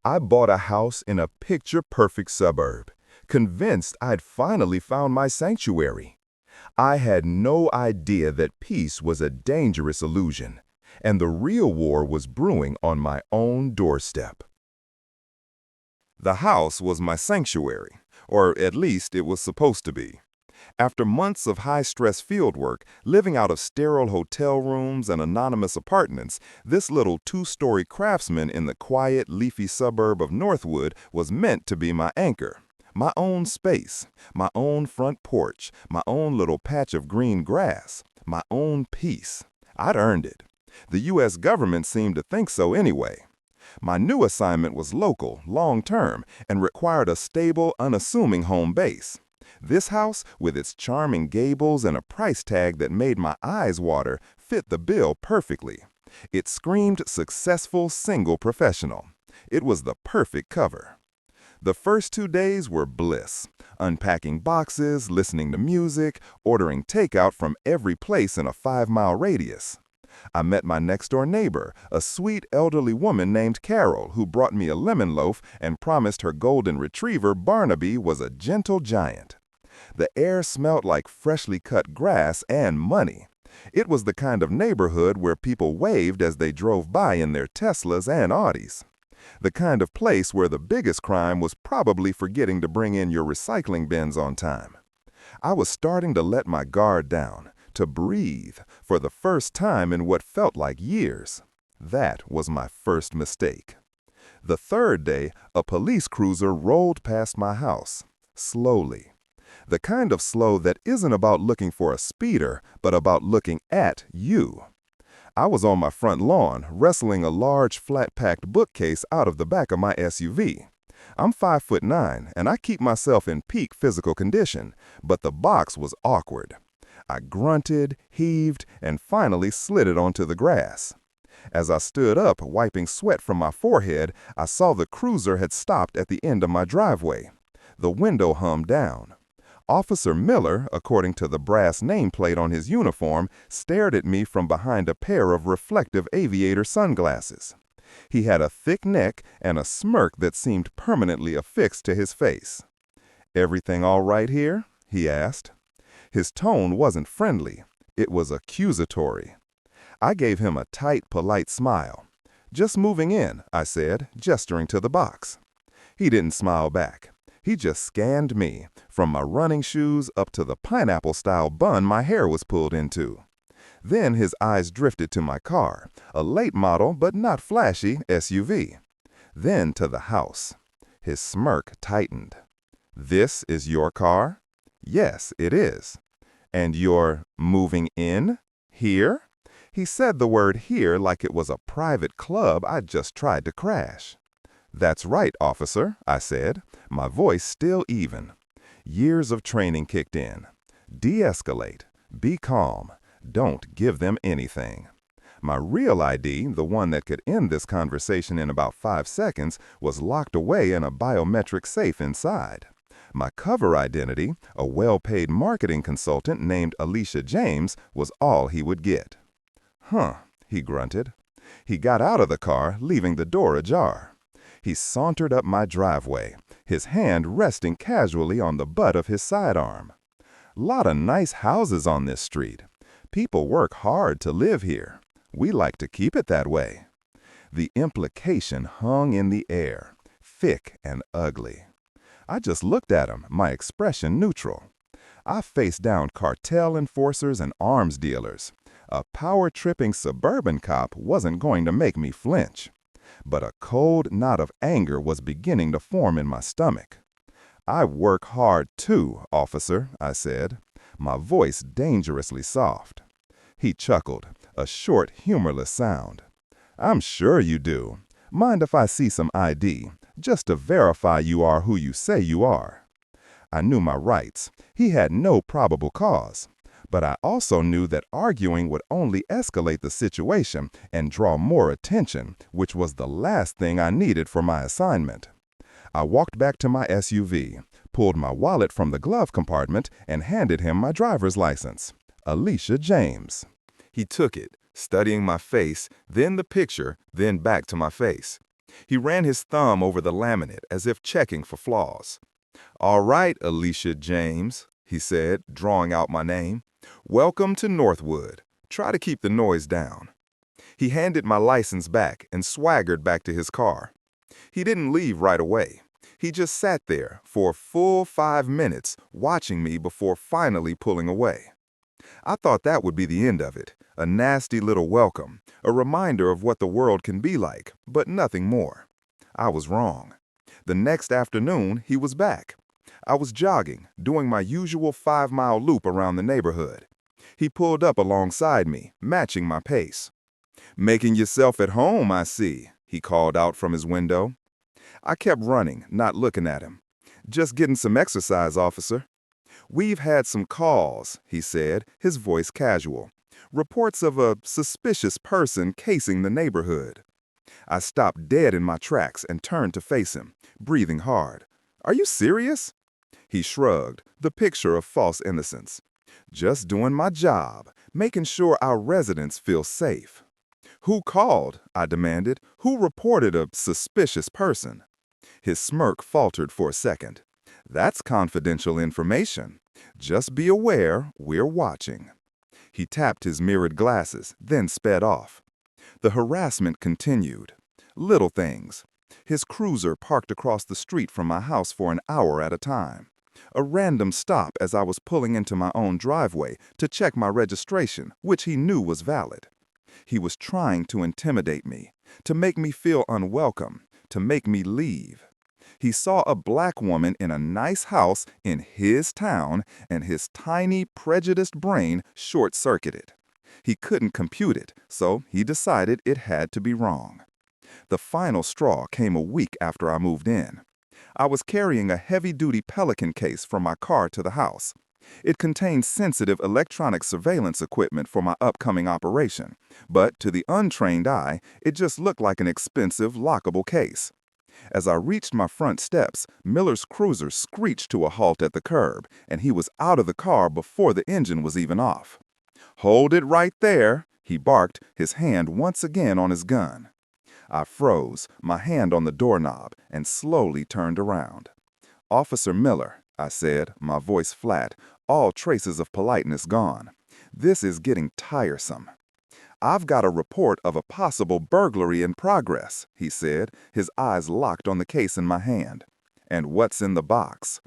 I bought a house in a picture-perfect suburb, convinced I'd finally found my sanctuary. I had no idea that peace was a dangerous illusion, and the real war was brewing on my own doorstep. The house was my sanctuary, or at least it was supposed to be. After months of high-stress fieldwork, living out of sterile hotel rooms and anonymous apartments, this little two-story craftsman in the quiet, leafy suburb of Northwood was meant to be my anchor. My own space, my own front porch, my own little patch of green grass, my own peace. I'd earned it. The U.S. government seemed to think so anyway. My new assignment was local, long-term, and required a stable, unassuming home base. This house, with its charming gables and a price tag that made my eyes water, fit the bill perfectly. It screamed successful single professional. It was the perfect cover. The first 2 days were bliss, unpacking boxes, listening to music, ordering takeout from every place in a 5-mile radius. I met my next-door neighbor, a sweet elderly woman named Carol, who brought me a lemon loaf and promised her golden retriever, Barnaby, was a gentle giant. The air smelled like freshly cut grass and money. It was the kind of neighborhood where people waved as they drove by in their Teslas and Audis. The kind of place where the biggest crime was probably forgetting to bring in your recycling bins on time. I was starting to let my guard down, to breathe, for the first time in what felt like years. That was my first mistake. The third day, a police cruiser rolled past my house, slowly. The kind of slow that isn't about looking for a speeder, but about looking at you. I was on my front lawn, wrestling a large, flat-packed bookcase out of the back of my SUV. I'm 5'9", and I keep myself in peak physical condition, but the box was awkward. I grunted, heaved, and finally slid it onto the grass. As I stood up, wiping sweat from my forehead, I saw the cruiser had stopped at the end of my driveway. The window hummed down. Officer Miller, according to the brass nameplate on his uniform, stared at me from behind a pair of reflective aviator sunglasses. He had a thick neck and a smirk that seemed permanently affixed to his face. "Everything all right here?" he asked. His tone wasn't friendly. It was accusatory. I gave him a tight, polite smile. "Just moving in," I said, gesturing to the box. He didn't smile back. He just scanned me, from my running shoes up to the pineapple-style bun my hair was pulled into. Then his eyes drifted to my car, a late model but not flashy SUV. Then to the house. His smirk tightened. "This is your car?" "Yes, it is." "And you're moving in? Here?" He said the word "here" like it was a private club I'd just tried to crash. "That's right, officer," I said, my voice still even. Years of training kicked in. De-escalate. Be calm. Don't give them anything. My real ID, the one that could end this conversation in about 5 seconds, was locked away in a biometric safe inside. My cover identity, a well-paid marketing consultant named Alicia James, was all he would get. "Huh," he grunted. He got out of the car, leaving the door ajar. He sauntered up my driveway, his hand resting casually on the butt of his sidearm. "Lot of nice houses on this street. People work hard to live here. We like to keep it that way." The implication hung in the air, thick and ugly. I just looked at him, my expression neutral. I faced down cartel enforcers and arms dealers. A power-tripping suburban cop wasn't going to make me flinch. But a cold knot of anger was beginning to form in my stomach. "I work hard too, officer," I said, my voice dangerously soft. He chuckled, a short, humorless sound. "I'm sure you do. Mind if I see some ID, just to verify you are who you say you are?" I knew my rights. He had no probable cause. But I also knew that arguing would only escalate the situation and draw more attention, which was the last thing I needed for my assignment. I walked back to my SUV, pulled my wallet from the glove compartment, and handed him my driver's license. Alicia James. He took it, studying my face, then the picture, then back to my face. He ran his thumb over the laminate as if checking for flaws. "All right, Alicia James," he said, drawing out my name. "Welcome to Northwood. Try to keep the noise down." He handed my license back and swaggered back to his car. He didn't leave right away. He just sat there for a full 5 minutes watching me before finally pulling away. I thought that would be the end of it, a nasty little welcome, a reminder of what the world can be like, but nothing more. I was wrong. The next afternoon, he was back. I was jogging, doing my usual 5-mile loop around the neighborhood. He pulled up alongside me, matching my pace. "Making yourself at home, I see," he called out from his window. I kept running, not looking at him. "Just getting some exercise, officer." "We've had some calls," he said, his voice casual. "Reports of a suspicious person casing the neighborhood." I stopped dead in my tracks and turned to face him, breathing hard. "Are you serious?" He shrugged, the picture of false innocence. "Just doing my job, making sure our residents feel safe." "Who called?" I demanded. "Who reported a suspicious person?" His smirk faltered for a second. "That's confidential information. Just be aware we're watching." He tapped his mirrored glasses, then sped off. The harassment continued. Little things. His cruiser parked across the street from my house for an hour at a time. A random stop as I was pulling into my own driveway to check my registration, which he knew was valid. He was trying to intimidate me, to make me feel unwelcome, to make me leave. He saw a black woman in a nice house in his town, and his tiny, prejudiced brain short-circuited. He couldn't compute it, so he decided it had to be wrong. The final straw came a week after I moved in. I was carrying a heavy-duty Pelican case from my car to the house. It contained sensitive electronic surveillance equipment for my upcoming operation, but to the untrained eye, it just looked like an expensive, lockable case. As I reached my front steps, Miller's cruiser screeched to a halt at the curb, and he was out of the car before the engine was even off. "Hold it right there," he barked, his hand once again on his gun. I froze, my hand on the doorknob, and slowly turned around. "Officer Miller," I said, my voice flat, all traces of politeness gone. "This is getting tiresome." "I've got a report of a possible burglary in progress," he said, his eyes locked on the case in my hand. "And what's in the box?"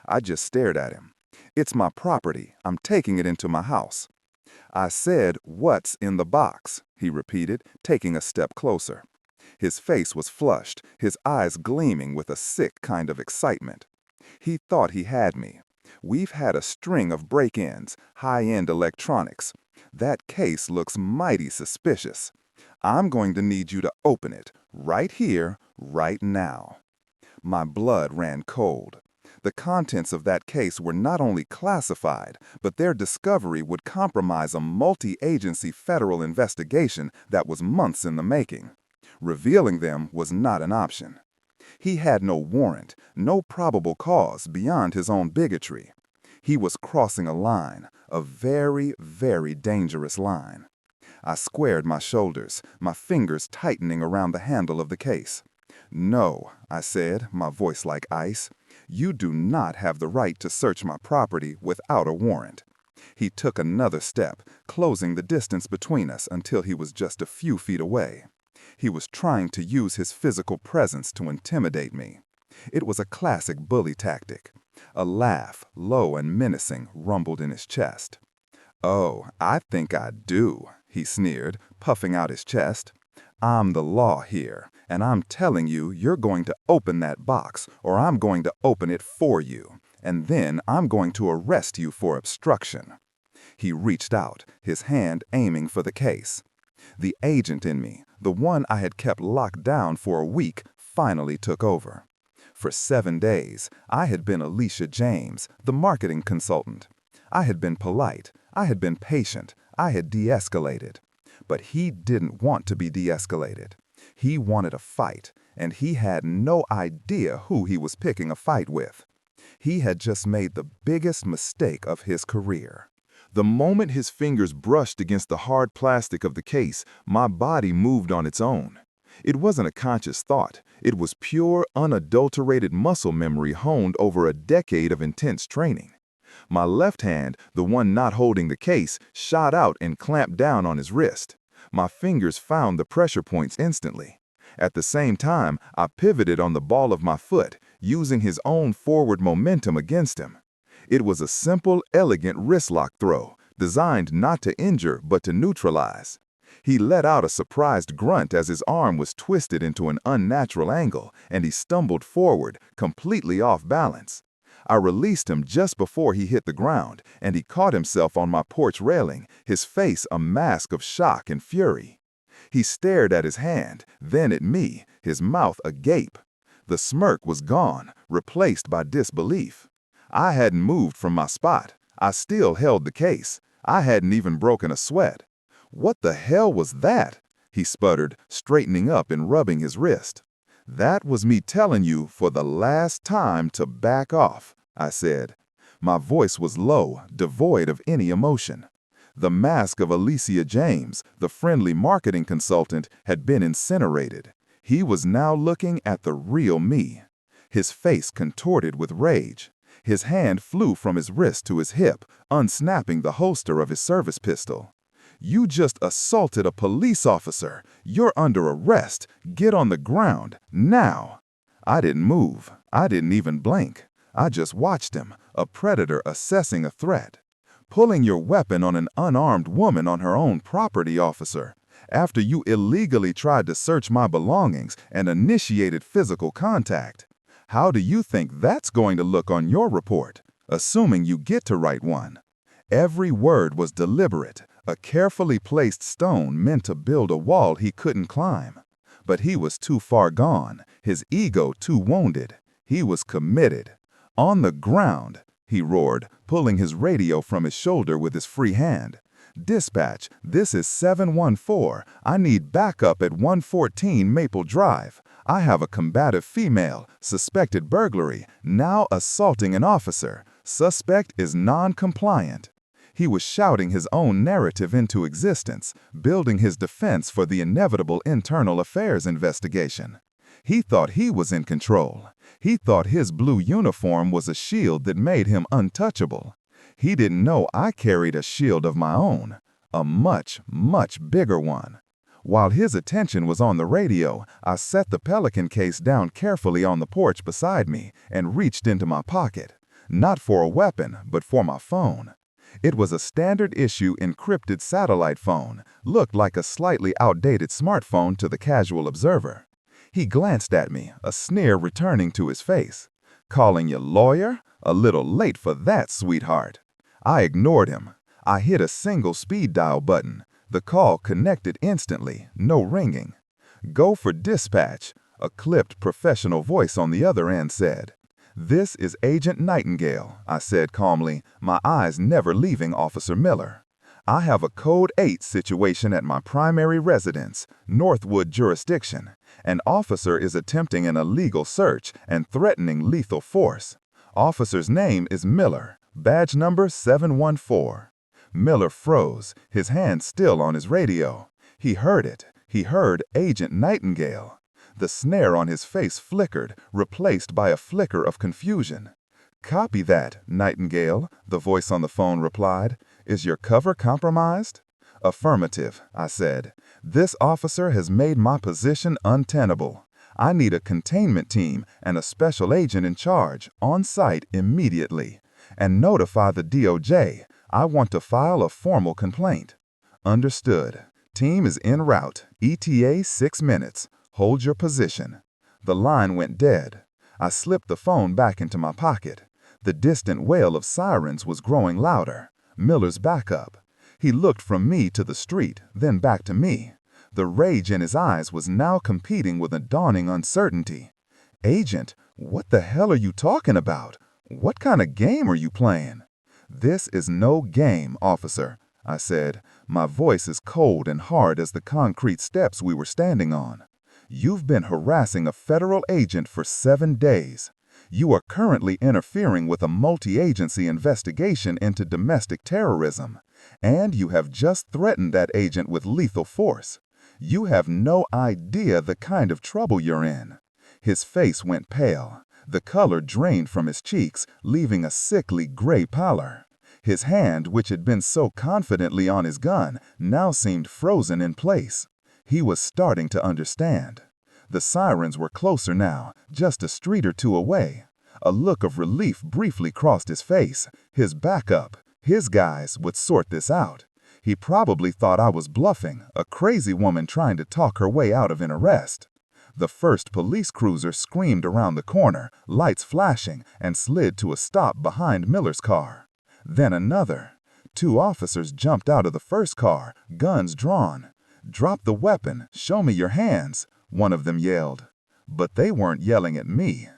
I just stared at him. "It's my property. I'm taking it into my house." "I said, what's in the box?" he repeated, taking a step closer. His face was flushed, his eyes gleaming with a sick kind of excitement. He thought he had me. "We've had a string of break-ins, high-end electronics. That case looks mighty suspicious. I'm going to need you to open it, right here, right now." My blood ran cold. The contents of that case were not only classified, but their discovery would compromise a multi-agency federal investigation that was months in the making. Revealing them was not an option. He had no warrant, no probable cause beyond his own bigotry. He was crossing a line, a very, very dangerous line. I squared my shoulders, my fingers tightening around the handle of the case. "No," I said, my voice like ice. "You do not have the right to search my property without a warrant." He took another step, closing the distance between us until he was just a few feet away. He was trying to use his physical presence to intimidate me. It was a classic bully tactic. A laugh, low and menacing, rumbled in his chest. "Oh, I think I do," he sneered, puffing out his chest. "I'm the law here, and I'm telling you you're going to open that box, or I'm going to open it for you, and then I'm going to arrest you for obstruction." He reached out, his hand aiming for the case. The agent in me, the one I had kept locked down for a week, finally took over. For 7 days, I had been Alicia James, the marketing consultant. I had been polite, I had been patient, I had de-escalated. But he didn't want to be de-escalated. He wanted a fight, and he had no idea who he was picking a fight with. He had just made the biggest mistake of his career. The moment his fingers brushed against the hard plastic of the case, my body moved on its own. It wasn't a conscious thought. It was pure, unadulterated muscle memory honed over a decade of intense training. My left hand, the one not holding the case, shot out and clamped down on his wrist. My fingers found the pressure points instantly. At the same time, I pivoted on the ball of my foot, using his own forward momentum against him. It was a simple, elegant wrist lock throw, designed not to injure but to neutralize. He let out a surprised grunt as his arm was twisted into an unnatural angle, and he stumbled forward, completely off balance. I released him just before he hit the ground, and he caught himself on my porch railing, his face a mask of shock and fury. He stared at his hand, then at me, his mouth agape. The smirk was gone, replaced by disbelief. I hadn't moved from my spot. I still held the case. I hadn't even broken a sweat. "What the hell was that?" he sputtered, straightening up and rubbing his wrist. "That was me telling you for the last time to back off," I said. My voice was low, devoid of any emotion. The mask of Alicia James, the friendly marketing consultant, had been incinerated. He was now looking at the real me. His face contorted with rage. His hand flew from his wrist to his hip, unsnapping the holster of his service pistol. "You just assaulted a police officer. You're under arrest. Get on the ground, now." I didn't move. I didn't even blink. I just watched him, a predator assessing a threat. "Pulling your weapon on an unarmed woman on her own property, officer, after you illegally tried to search my belongings and initiated physical contact. How do you think that's going to look on your report, assuming you get to write one?" Every word was deliberate, a carefully placed stone meant to build a wall he couldn't climb. But he was too far gone, his ego too wounded. He was committed. "On the ground," he roared, pulling his radio from his shoulder with his free hand. "Dispatch, this is 714. I need backup at 114 Maple Drive. I have a combative female, suspected burglary, now assaulting an officer. Suspect is non-compliant." He was shouting his own narrative into existence, building his defense for the inevitable internal affairs investigation. He thought he was in control. He thought his blue uniform was a shield that made him untouchable. He didn't know I carried a shield of my own, a much, much bigger one. While his attention was on the radio, I set the Pelican case down carefully on the porch beside me and reached into my pocket, not for a weapon, but for my phone. It was a standard-issue encrypted satellite phone, looked like a slightly outdated smartphone to the casual observer. He glanced at me, a sneer returning to his face. "Calling you lawyer? A little late for that, sweetheart." I ignored him. I hit a single speed dial button. The call connected instantly, no ringing. "Go for dispatch," a clipped professional voice on the other end said. "This is Agent Nightingale," I said calmly, my eyes never leaving Officer Miller. "I have a Code 8 situation at my primary residence, Northwood jurisdiction. An officer is attempting an illegal search and threatening lethal force. Officer's name is Miller, badge number 714. Miller froze, his hand still on his radio. He heard it. He heard Agent Nightingale. The snare on his face flickered, replaced by a flicker of confusion. "Copy that, Nightingale," the voice on the phone replied. "Is your cover compromised?" "Affirmative," I said. "This officer has made my position untenable. I need a containment team and a special agent in charge, on site immediately. And notify the DOJ. I want to file a formal complaint." "Understood. Team is en route. ETA 6 minutes. Hold your position." The line went dead. I slipped the phone back into my pocket. The distant wail of sirens was growing louder. Miller's backup. He looked from me to the street, then back to me. The rage in his eyes was now competing with a dawning uncertainty. "Agent, what the hell are you talking about? What kind of game are you playing?" "This is no game, officer," I said, my voice as cold and hard as the concrete steps we were standing on. "You've been harassing a federal agent for 7 days. You are currently interfering with a multi-agency investigation into domestic terrorism, and you have just threatened that agent with lethal force. You have no idea the kind of trouble you're in." His face went pale. The color drained from his cheeks, leaving a sickly gray pallor. His hand, which had been so confidently on his gun, now seemed frozen in place. He was starting to understand. The sirens were closer now, just a street or two away. A look of relief briefly crossed his face. His backup, his guys, would sort this out. He probably thought I was bluffing, a crazy woman trying to talk her way out of an arrest. The first police cruiser screamed around the corner, lights flashing, and slid to a stop behind Miller's car. Then another. 2 officers jumped out of the first car, guns drawn. "Drop the weapon, show me your hands," one of them yelled. But they weren't yelling at me.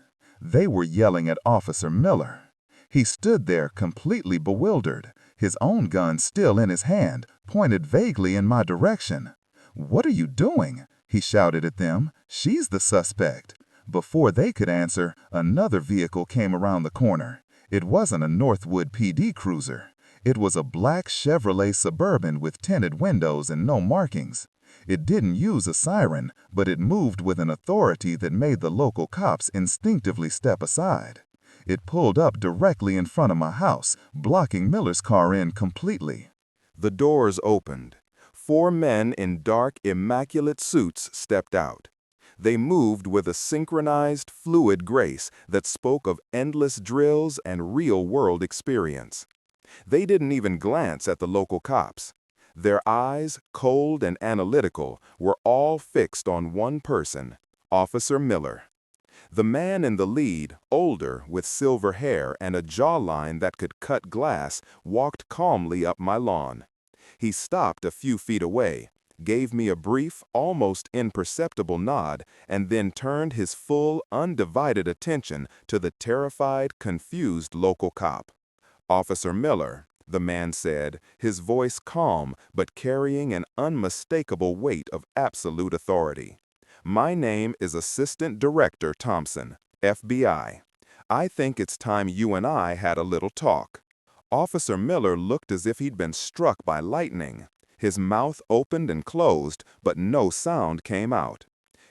They were yelling at Officer Miller. He stood there completely bewildered, his own gun still in his hand, pointed vaguely in my direction. "What are you doing?" he shouted at them. "She's the suspect." Before they could answer, another vehicle came around the corner. It wasn't a Northwood PD cruiser. It was a black Chevrolet Suburban with tinted windows and no markings. It didn't use a siren, but it moved with an authority that made the local cops instinctively step aside. It pulled up directly in front of my house, blocking Miller's car in completely. The doors opened. 4 men in dark, immaculate suits stepped out. They moved with a synchronized, fluid grace that spoke of endless drills and real-world experience. They didn't even glance at the local cops. Their eyes, cold and analytical, were all fixed on one person, Officer Miller. The man in the lead, older, with silver hair and a jawline that could cut glass, walked calmly up my lawn. He stopped a few feet away, gave me a brief, almost imperceptible nod, and then turned his full, undivided attention to the terrified, confused local cop. "Officer Miller," the man said, his voice calm but carrying an unmistakable weight of absolute authority. "My name is Assistant Director Thompson, FBI. I think it's time you and I had a little talk." Officer Miller looked as if he'd been struck by lightning. His mouth opened and closed, but no sound came out.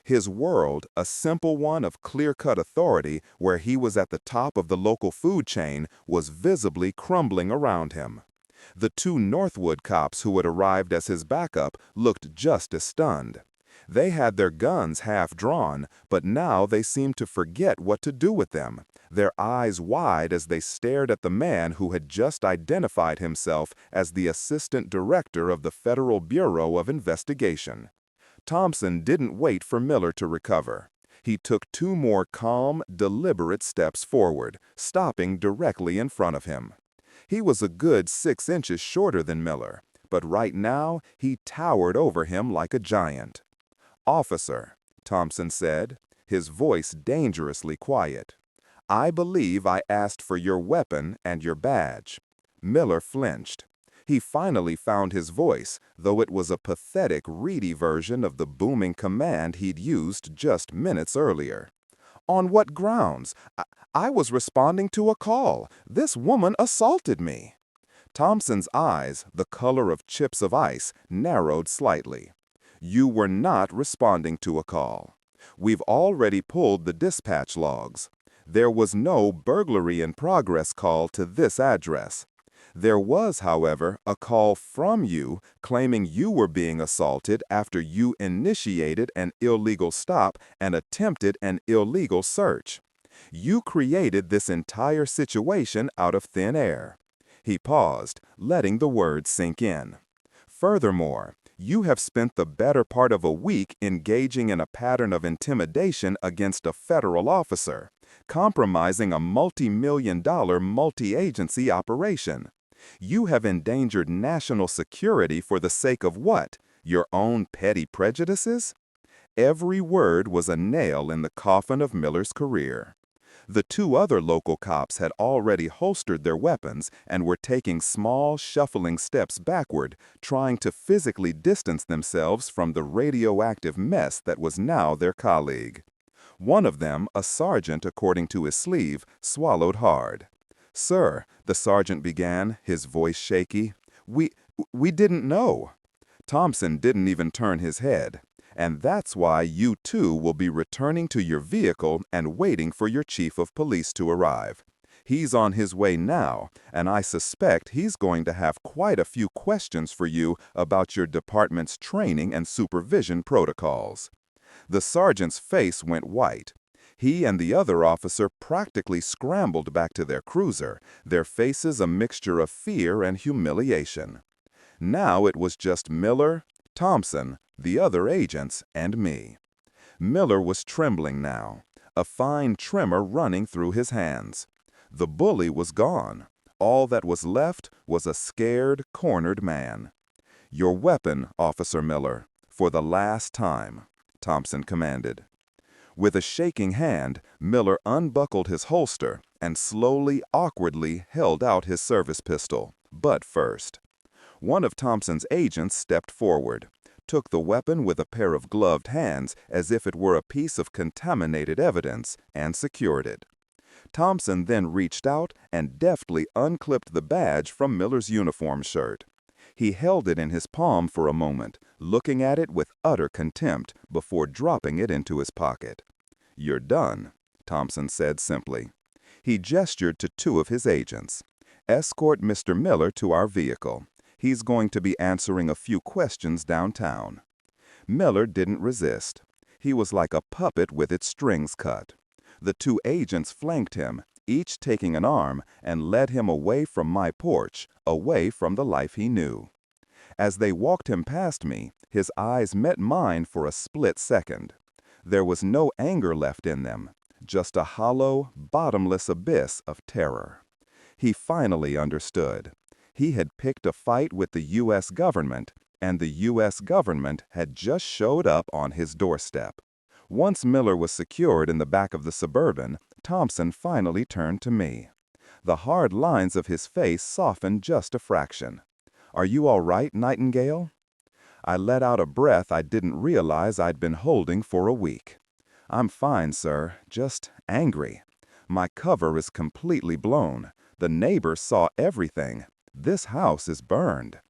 His world, a simple one of clear-cut authority where he was at the top of the local food chain, was visibly crumbling around him. The 2 Northwood cops who had arrived as his backup looked just as stunned. They had their guns half drawn, but now they seemed to forget what to do with them, their eyes wide as they stared at the man who had just identified himself as the Assistant Director of the Federal Bureau of Investigation. Thompson didn't wait for Miller to recover. He took 2 more calm, deliberate steps forward, stopping directly in front of him. He was a good 6 inches shorter than Miller, but right now he towered over him like a giant. "Officer," Thompson said, his voice dangerously quiet, "I believe I asked for your weapon and your badge." Miller flinched. He finally found his voice, though it was a pathetic, reedy version of the booming command he'd used just minutes earlier. "On what grounds? I was responding to a call. This woman assaulted me." Thompson's eyes, the color of chips of ice, narrowed slightly. "You were not responding to a call. We've already pulled the dispatch logs. There was no burglary in progress call to this address. There was, however, a call from you claiming you were being assaulted after you initiated an illegal stop and attempted an illegal search. You created this entire situation out of thin air." He paused, letting the words sink in. "Furthermore, you have spent the better part of a week engaging in a pattern of intimidation against a federal officer, compromising a multi-million-dollar multi-agency operation. You have endangered national security for the sake of what? Your own petty prejudices?" Every word was a nail in the coffin of Miller's career. The 2 other local cops had already holstered their weapons and were taking small, shuffling steps backward, trying to physically distance themselves from the radioactive mess that was now their colleague. One of them, a sergeant according to his sleeve, swallowed hard. "Sir," the sergeant began, his voice shaky, we didn't know." Thompson didn't even turn his head. And that's why you too will be returning to your vehicle and waiting for your chief of police to arrive. He's on his way now, and I suspect he's going to have quite a few questions for you about your department's training and supervision protocols." The sergeant's face went white. He and the other officer practically scrambled back to their cruiser, their faces a mixture of fear and humiliation. Now it was just Miller, Thompson, the other agents, and me. Miller was trembling now, a fine tremor running through his hands. The bully was gone. All that was left was a scared, cornered man. "Your weapon, Officer Miller, for the last time," Thompson commanded. With a shaking hand, Miller unbuckled his holster and slowly, awkwardly held out his service pistol, butt first. One of Thompson's agents stepped forward, took the weapon with a pair of gloved hands as if it were a piece of contaminated evidence, and secured it. Thompson then reached out and deftly unclipped the badge from Miller's uniform shirt. He held it in his palm for a moment, looking at it with utter contempt before dropping it into his pocket. "You're done," Thompson said simply. He gestured to two of his agents. "Escort Mr. Miller to our vehicle. He's going to be answering a few questions downtown." Miller didn't resist. He was like a puppet with its strings cut. The two agents flanked him, each taking an arm, and led him away from my porch, away from the life he knew. As they walked him past me, his eyes met mine for a split second. There was no anger left in them, just a hollow, bottomless abyss of terror. He finally understood. He had picked a fight with the U.S. government, and the U.S. government had just showed up on his doorstep. Once Miller was secured in the back of the Suburban, Thompson finally turned to me. The hard lines of his face softened just a fraction. "Are you all right, Nightingale?" I let out a breath I didn't realize I'd been holding for a week. "I'm fine, sir, just angry. My cover is completely blown. The neighbors saw everything. This house is burned."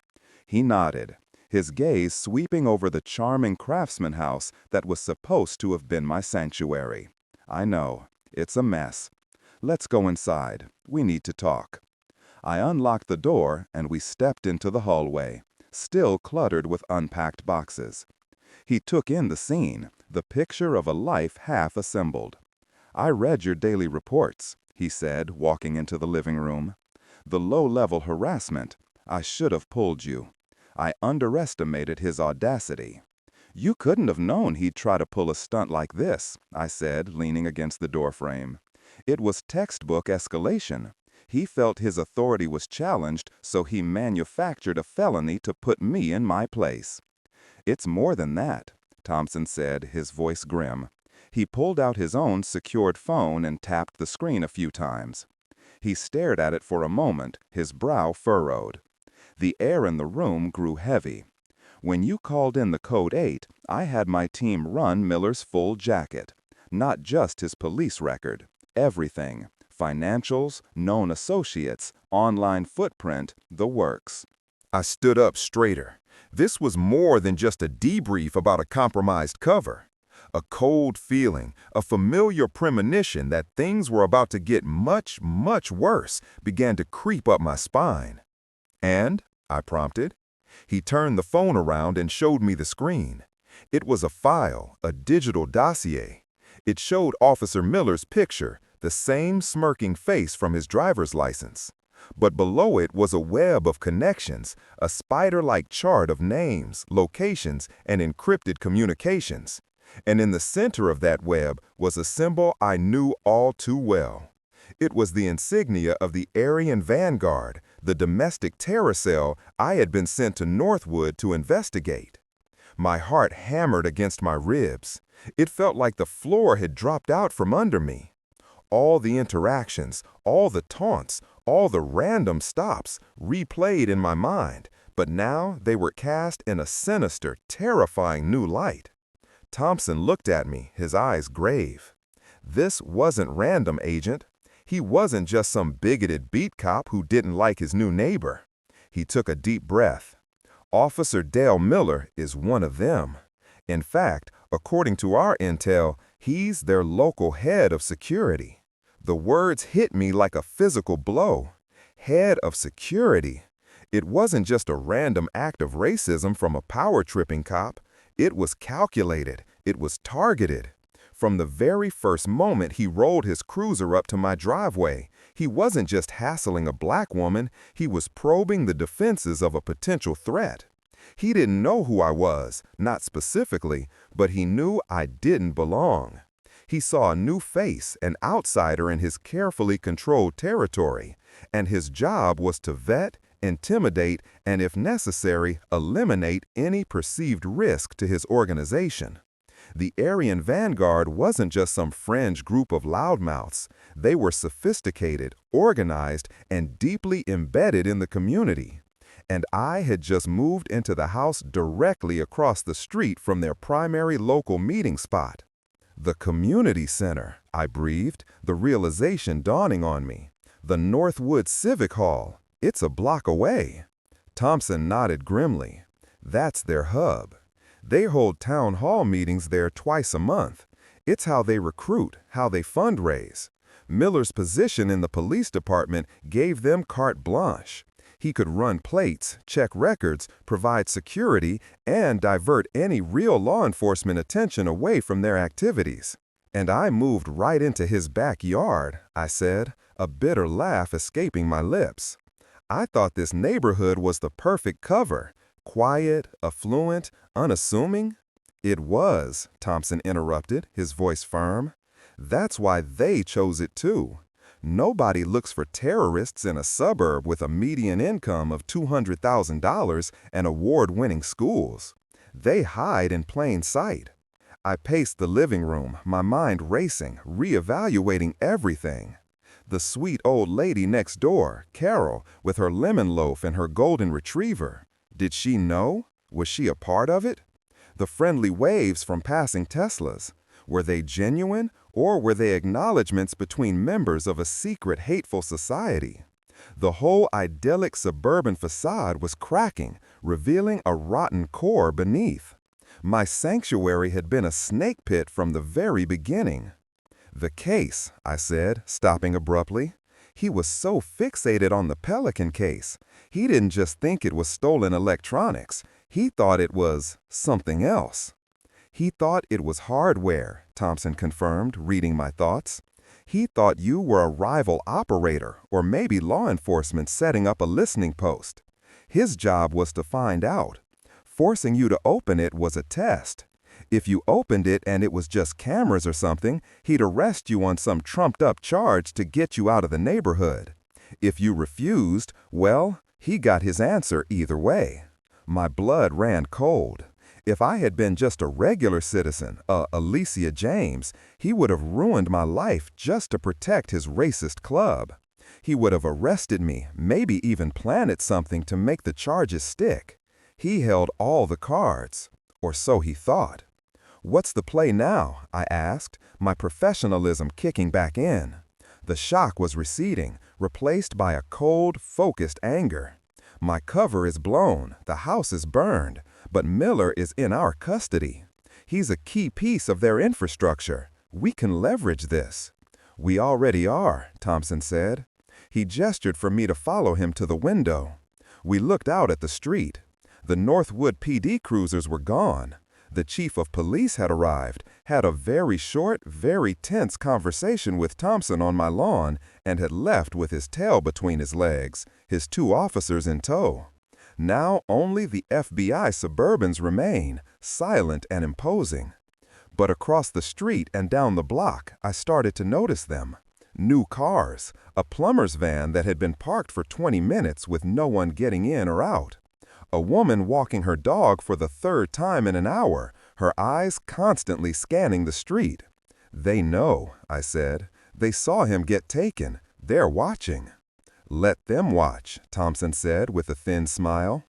He nodded, his gaze sweeping over the charming craftsman house that was supposed to have been my sanctuary. "I know. It's a mess. Let's go inside. We need to talk." I unlocked the door and we stepped into the hallway, still cluttered with unpacked boxes. He took in the scene, the picture of a life half assembled. "I read your daily reports," he said, walking into the living room. "The low-level harassment. I should have pulled you. I underestimated his audacity." "You couldn't have known he'd try to pull a stunt like this," I said, leaning against the doorframe. "It was textbook escalation. He felt his authority was challenged, so he manufactured a felony to put me in my place." "It's more than that," Thompson said, his voice grim. He pulled out his own secured phone and tapped the screen a few times. He stared at it for a moment, his brow furrowed. The air in the room grew heavy. "When you called in the Code 8, I had my team run Miller's full jacket. Not just his police record. Everything. Financials, known associates, online footprint, the works." I stood up straighter. This was more than just a debrief about a compromised cover. A cold feeling, a familiar premonition that things were about to get much, much worse began to creep up my spine. "And?" I prompted. He turned the phone around and showed me the screen. It was a file, a digital dossier. It showed Officer Miller's picture, the same smirking face from his driver's license. But below it was a web of connections, a spider-like chart of names, locations, and encrypted communications. And in the center of that web was a symbol I knew all too well. It was the insignia of the Aryan Vanguard, the domestic terror cell I had been sent to Northwood to investigate. My heart hammered against my ribs. It felt like the floor had dropped out from under me. All the interactions, all the taunts, all the random stops replayed in my mind, but now they were cast in a sinister, terrifying new light. Thompson looked at me, his eyes grave. This wasn't random, Agent. He wasn't just some bigoted beat cop who didn't like his new neighbor. He took a deep breath. "Officer Dale Miller is one of them. In fact, according to our intel, he's their local head of security. The words hit me like a physical blow. Head of security. It wasn't just a random act of racism from a power-tripping cop. It was calculated. It was targeted. From the very first moment he rolled his cruiser up to my driveway, he wasn't just hassling a black woman, he was probing the defenses of a potential threat. He didn't know who I was, not specifically, but he knew I didn't belong. He saw a new face, an outsider in his carefully controlled territory, and his job was to vet, intimidate, and if necessary, eliminate any perceived risk to his organization. The Aryan Vanguard wasn't just some fringe group of loudmouths. They were sophisticated, organized, and deeply embedded in the community. And I had just moved into the house directly across the street from their primary local meeting spot. The community center, I breathed, the realization dawning on me. The Northwood Civic Hall. It's a block away. Thompson nodded grimly. That's their hub. They hold town hall meetings there twice a month. It's how they recruit, how they fundraise. Miller's position in the police department gave them carte blanche. He could run plates, check records, provide security, and divert any real law enforcement attention away from their activities. And I moved right into his backyard, I said, a bitter laugh escaping my lips. I thought this neighborhood was the perfect cover. Quiet, affluent, unassuming? It was, Thompson interrupted, his voice firm. That's why they chose it too. Nobody looks for terrorists in a suburb with a median income of $200,000 and award-winning schools. They hide in plain sight. I paced the living room, my mind racing, reevaluating everything. The sweet old lady next door, Carol, with her lemon loaf and her golden retriever. Did she know? Was she a part of it? The friendly waves from passing Teslas. Were they genuine, or were they acknowledgments between members of a secret, hateful society? The whole idyllic suburban facade was cracking, revealing a rotten core beneath. My sanctuary had been a snake pit from the very beginning. The case, I said, stopping abruptly. He was so fixated on the Pelican case. He didn't just think it was stolen electronics. He thought it was something else. He thought it was hardware, Thompson confirmed, reading my thoughts. He thought you were a rival operator or maybe law enforcement setting up a listening post. His job was to find out. Forcing you to open it was a test. If you opened it and it was just cameras or something, he'd arrest you on some trumped-up charge to get you out of the neighborhood. If you refused, well, he got his answer either way. My blood ran cold. If I had been just a regular citizen, Alicia James, he would have ruined my life just to protect his racist club. He would have arrested me, maybe even planted something to make the charges stick. He held all the cards, or so he thought. What's the play now? I asked, my professionalism kicking back in. The shock was receding, replaced by a cold, focused anger. My cover is blown, the house is burned, but Miller is in our custody. He's a key piece of their infrastructure. We can leverage this. We already are, Thompson said. He gestured for me to follow him to the window. We looked out at the street. The Northwood PD cruisers were gone. The chief of police had arrived, had a very short, very tense conversation with Thompson on my lawn, and had left with his tail between his legs, his 2 officers in tow. Now only the FBI Suburbans remain, silent and imposing. But across the street and down the block, I started to notice them. New cars, a plumber's van that had been parked for 20 minutes with no one getting in or out. A woman walking her dog for the 3rd time in an hour, her eyes constantly scanning the street. They know, I said. They saw him get taken. They're watching. Let them watch, Thompson said with a thin smile.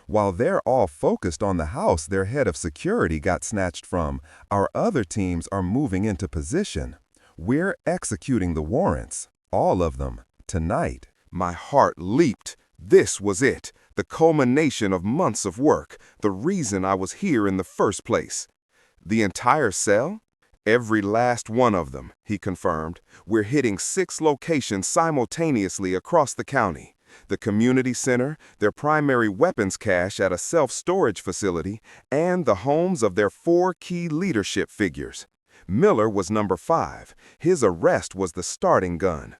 While they're all focused on the house their head of security got snatched from, our other teams are moving into position. We're executing the warrants, all of them, tonight. My heart leaped. This was it. The culmination of months of work, the reason I was here in the first place. The entire cell? Every last one of them, he confirmed. We're hitting 6 locations simultaneously across the county. The community center, their primary weapons cache at a self-storage facility, and the homes of their 4 key leadership figures. Miller was number 5. His arrest was the starting gun.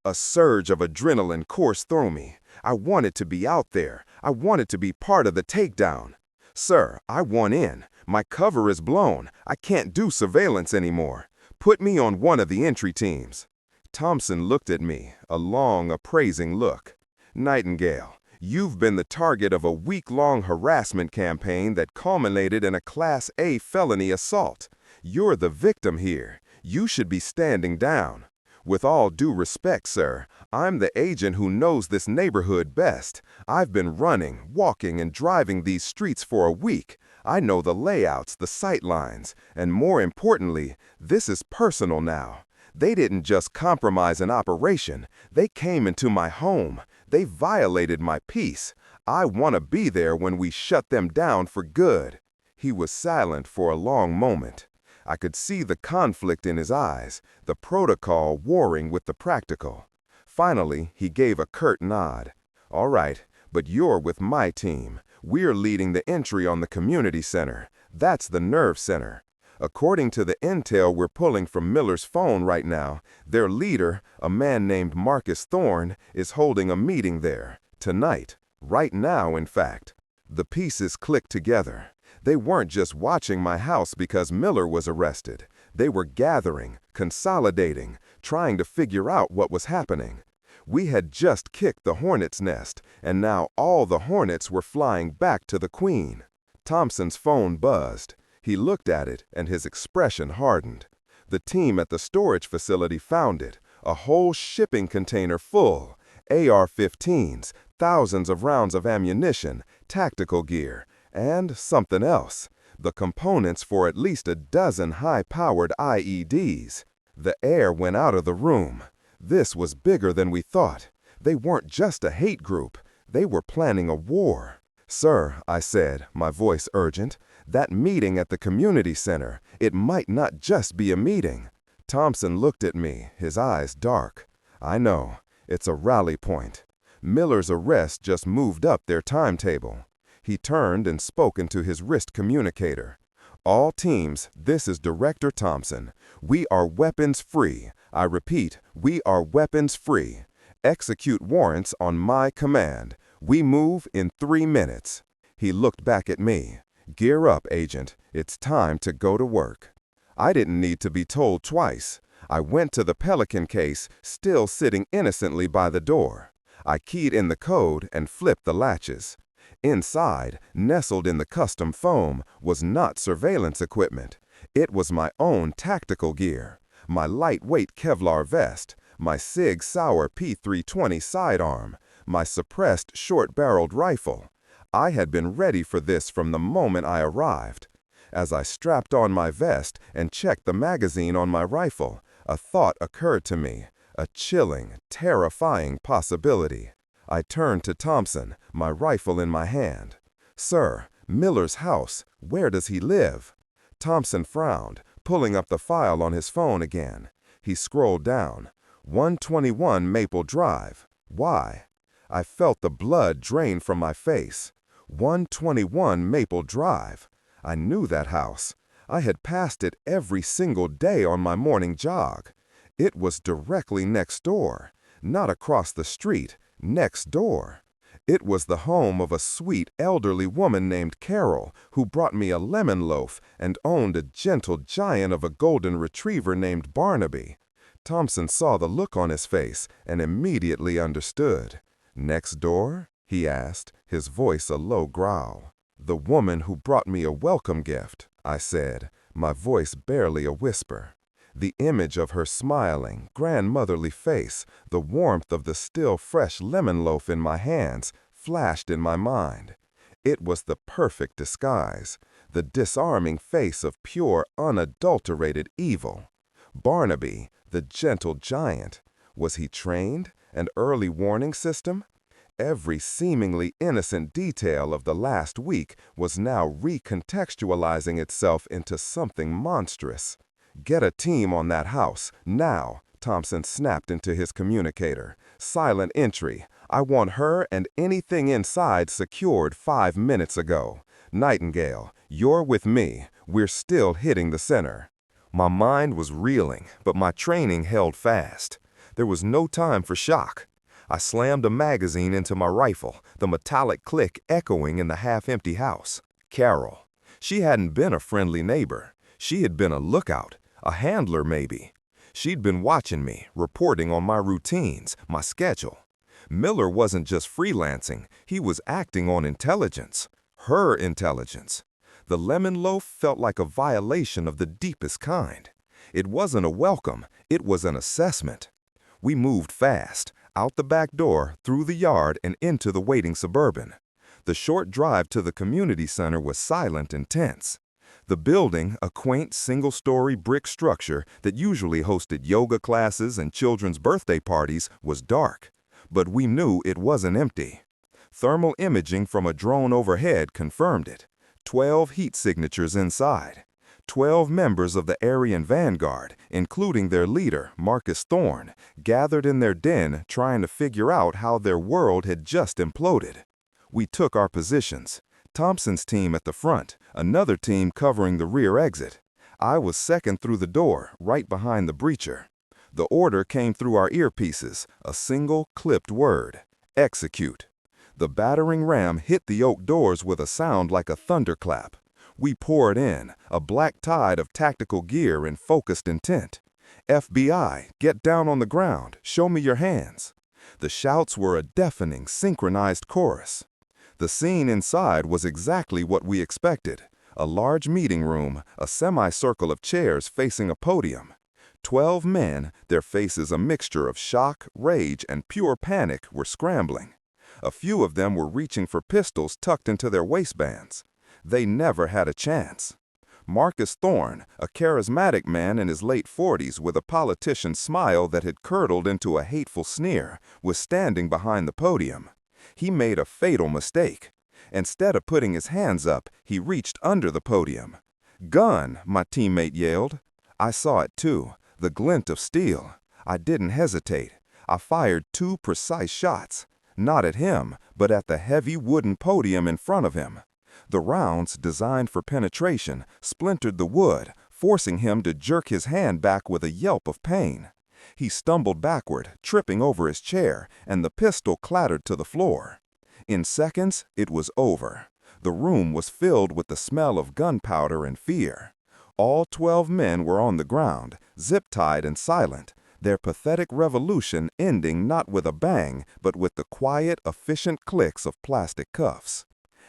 A surge of adrenaline coursed through me. I wanted to be out there. I wanted to be part of the takedown. Sir, I want in. My cover is blown. I can't do surveillance anymore. Put me on one of the entry teams. Thompson looked at me, a long, appraising look. Nightingale, you've been the target of a week-long harassment campaign that culminated in a Class A felony assault. You're the victim here. You should be standing down. With all due respect, sir, I'm the agent who knows this neighborhood best. I've been running, walking, and driving these streets for a week. I know the layouts, the sight lines, and more importantly, this is personal now. They didn't just compromise an operation. They came into my home. They violated my peace. I want to be there when we shut them down for good. He was silent for a long moment. I could see the conflict in his eyes, the protocol warring with the practical. Finally, he gave a curt nod. All right, but you're with my team. We're leading the entry on the community center. That's the nerve center. According to the intel we're pulling from Miller's phone right now, their leader, a man named Marcus Thorne, is holding a meeting there. Tonight. Right now, in fact. The pieces clicked together. They weren't just watching my house because Miller was arrested. They were gathering, consolidating, trying to figure out what was happening. We had just kicked the hornet's nest, and now all the hornets were flying back to the queen. Thompson's phone buzzed. He looked at it, and his expression hardened. The team at the storage facility found it, a whole shipping container full, AR-15s, thousands of rounds of ammunition, tactical gear, and something else, the components for at least a dozen high-powered IEDs. The air went out of the room. This was bigger than we thought. They weren't just a hate group. They were planning a war. Sir, I said, my voice urgent, that meeting at the community center, it might not just be a meeting. Thompson looked at me, his eyes dark. I know. It's a rally point. Miller's arrest just moved up their timetable. He turned and spoke into his wrist communicator. All teams, this is Director Thompson. We are weapons free. I repeat, we are weapons free. Execute warrants on my command. We move in 3 minutes. He looked back at me. Gear up, Agent. It's time to go to work. I didn't need to be told twice. I went to the Pelican case, still sitting innocently by the door. I keyed in the code and flipped the latches. Inside, nestled in the custom foam, was not surveillance equipment. It was my own tactical gear, my lightweight Kevlar vest, my Sig Sauer P320 sidearm, my suppressed short-barreled rifle. I had been ready for this from the moment I arrived. As I strapped on my vest and checked the magazine on my rifle, a thought occurred to me, a chilling, terrifying possibility. I turned to Thompson, my rifle in my hand. Sir, Miller's house, where does he live? Thompson frowned, pulling up the file on his phone again. He scrolled down. 121 Maple Drive. Why? I felt the blood drain from my face. 121 Maple Drive. I knew that house. I had passed it every single day on my morning jog. It was directly next door, not across the street, next door. It was the home of a sweet elderly woman named Carol who brought me a lemon loaf and owned a gentle giant of a golden retriever named Barnaby. Thompson saw the look on his face and immediately understood. Next door? He asked, his voice a low growl. The woman who brought me a welcome gift, I said, my voice barely a whisper. The image of her smiling, grandmotherly face, the warmth of the still fresh lemon loaf in my hands, flashed in my mind. It was the perfect disguise, the disarming face of pure, unadulterated evil. Barnaby, the gentle giant, was he trained? An early warning system? Every seemingly innocent detail of the last week was now recontextualizing itself into something monstrous. "Get a team on that house, now," Thompson snapped into his communicator. "Silent entry. I want her and anything inside secured 5 minutes ago. Nightingale, you're with me. We're still hitting the center." My mind was reeling, but my training held fast. There was no time for shock. I slammed a magazine into my rifle, the metallic click echoing in the half-empty house. Carol. She hadn't been a friendly neighbor. She had been a lookout, a handler maybe. She'd been watching me, reporting on my routines, my schedule. Miller wasn't just freelancing, he was acting on intelligence. Her intelligence. The lemon loaf felt like a violation of the deepest kind. It wasn't a welcome, it was an assessment. We moved fast, out the back door, through the yard, and into the waiting Suburban. The short drive to the community center was silent and tense. The building, a quaint single-story brick structure that usually hosted yoga classes and children's birthday parties, was dark. But we knew it wasn't empty. Thermal imaging from a drone overhead confirmed it. 12 heat signatures inside. 12 members of the Aryan Vanguard, including their leader, Marcus Thorne, gathered in their den trying to figure out how their world had just imploded. We took our positions. Thompson's team at the front, another team covering the rear exit. I was second through the door, right behind the breacher. The order came through our earpieces, a single clipped word: execute. The battering ram hit the oak doors with a sound like a thunderclap. We poured in, a black tide of tactical gear and focused intent. "FBI, get down on the ground, show me your hands." The shouts were a deafening, synchronized chorus. The scene inside was exactly what we expected. A large meeting room, a semicircle of chairs facing a podium. 12 men, their faces a mixture of shock, rage, and pure panic, were scrambling. A few of them were reaching for pistols tucked into their waistbands. They never had a chance. Marcus Thorne, a charismatic man in his late 40s with a politician's smile that had curdled into a hateful sneer, was standing behind the podium. He made a fatal mistake. Instead of putting his hands up, he reached under the podium. "Gun!" my teammate yelled. I saw it too, the glint of steel. I didn't hesitate. I fired 2 precise shots, not at him, but at the heavy wooden podium in front of him. The rounds, designed for penetration, splintered the wood, forcing him to jerk his hand back with a yelp of pain. He stumbled backward, tripping over his chair, and the pistol clattered to the floor. In seconds, it was over. The room was filled with the smell of gunpowder and fear. All 12 men were on the ground, zip-tied and silent, their pathetic revolution ending not with a bang, but with the quiet, efficient clicks of plastic cuffs.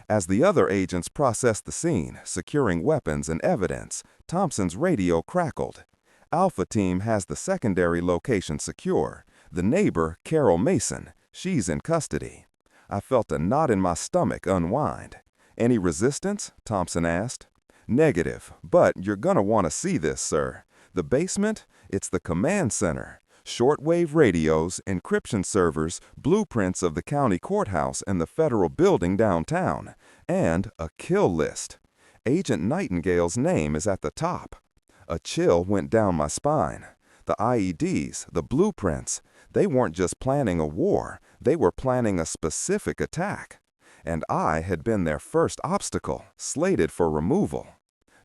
As the other agents processed the scene, securing weapons and evidence, Thompson's radio crackled. "Alpha Team has the secondary location secure. The neighbor, Carol Mason, she's in custody." I felt a knot in my stomach unwind. "Any resistance?" Thompson asked. "Negative, but you're gonna want to see this, sir. The basement? It's the command center. Shortwave radios, encryption servers, blueprints of the county courthouse and the federal building downtown, and a kill list. Agent Nightingale's name is at the top." A chill went down my spine. The IEDs, the blueprints, they weren't just planning a war, they were planning a specific attack. And I had been their first obstacle, slated for removal.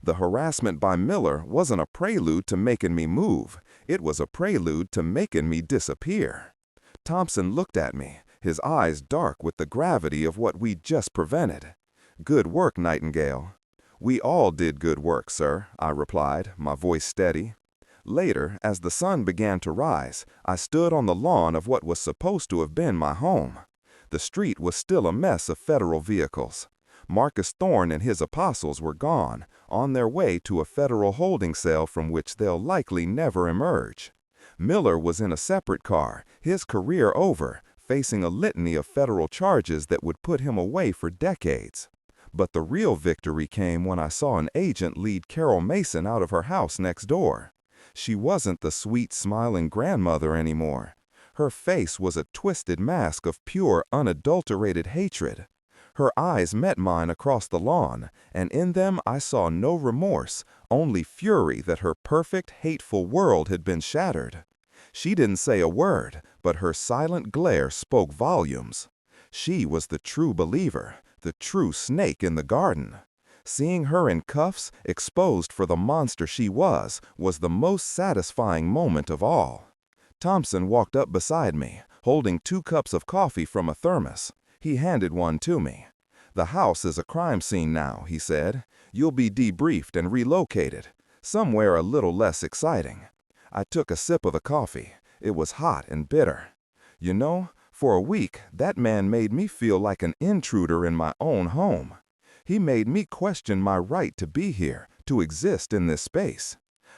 The harassment by Miller wasn't a prelude to making me move. It was a prelude to making me disappear. Thompson looked at me, his eyes dark with the gravity of what we'd just prevented. "Good work, Nightingale." "We all did good work, sir," I replied, my voice steady. Later, as the sun began to rise, I stood on the lawn of what was supposed to have been my home. The street was still a mess of federal vehicles. Marcus Thorne and his apostles were gone, on their way to a federal holding cell from which they'll likely never emerge. Miller was in a separate car, his career over, facing a litany of federal charges that would put him away for decades. But the real victory came when I saw an agent lead Carol Mason out of her house next door. She wasn't the sweet, smiling grandmother anymore. Her face was a twisted mask of pure, unadulterated hatred. Her eyes met mine across the lawn, and in them I saw no remorse, only fury that her perfect, hateful world had been shattered. She didn't say a word, but her silent glare spoke volumes. She was the true believer, the true snake in the garden. Seeing her in cuffs, exposed for the monster she was the most satisfying moment of all. Thompson walked up beside me, holding 2 cups of coffee from a thermos. He handed one to me. "The house is a crime scene now," he said. "You'll be debriefed and relocated, somewhere a little less exciting." I took a sip of the coffee. It was hot and bitter. You know, for a week, that man made me feel like an intruder in my own home. He made me question my right to be here, to exist in this space.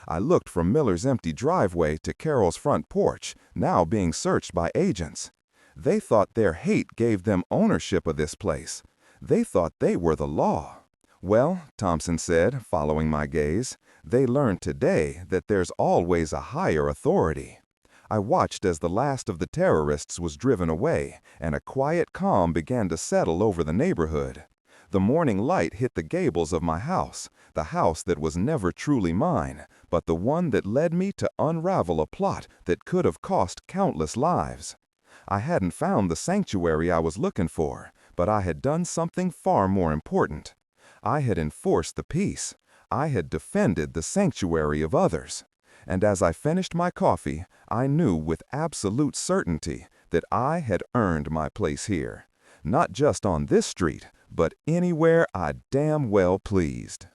I looked from Miller's empty driveway to Carol's front porch, now being searched by agents. They thought their hate gave them ownership of this place. They thought they were the law. "Well," Thompson said, following my gaze, "they learned today that there's always a higher authority." I watched as the last of the terrorists was driven away, and a quiet calm began to settle over the neighborhood. The morning light hit the gables of my house, the house that was never truly mine, but the one that led me to unravel a plot that could have cost countless lives. I hadn't found the sanctuary I was looking for, but I had done something far more important. I had enforced the peace. I had defended the sanctuary of others. And as I finished my coffee, I knew with absolute certainty that I had earned my place here. Not just on this street, but anywhere I damn well pleased.